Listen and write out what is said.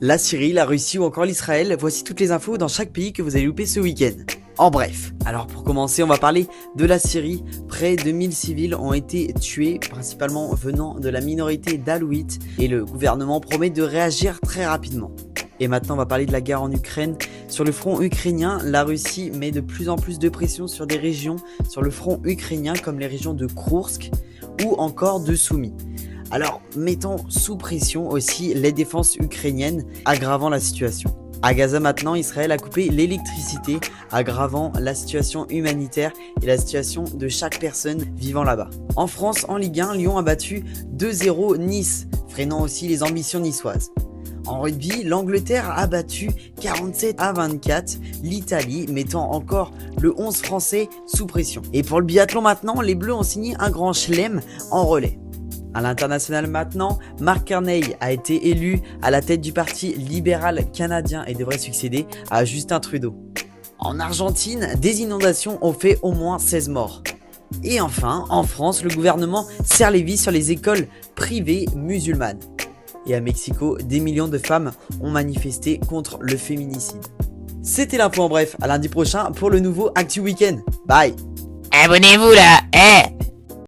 La Syrie, la Russie ou encore l'Israël, voici toutes les infos dans chaque pays que vous avez loupé ce week-end. En bref, alors pour commencer, on va parler de la Syrie. Près de 1000 civils ont été tués, principalement venant de la minorité d'Alouites, et le gouvernement promet de réagir très rapidement. Et maintenant, on va parler de la guerre en Ukraine. Sur le front ukrainien, la Russie met de plus en plus de pression sur des régions sur le front ukrainien, comme les régions de Koursk ou encore de Soumy. Alors, mettons sous pression aussi les défenses ukrainiennes, aggravant la situation. À Gaza maintenant, Israël a coupé l'électricité, aggravant la situation humanitaire et la situation de chaque personne vivant là-bas. En France, en Ligue 1, Lyon a battu 2-0 Nice, freinant aussi les ambitions niçoises. En rugby, l'Angleterre a battu 47-24 l'Italie, mettant encore le 11 français sous pression. Et pour le biathlon maintenant, les Bleus ont signé un grand chelem en relais. À l'international maintenant, Mark Carney a été élu à la tête du parti libéral canadien et devrait succéder à Justin Trudeau. En Argentine, des inondations ont fait au moins 16 morts. Et enfin, en France, le gouvernement serre les vis sur les écoles privées musulmanes. Et à Mexico, des millions de femmes ont manifesté contre le féminicide. C'était l'info en bref, à lundi prochain pour le nouveau Actu Weekend. Bye. Abonnez-vous là,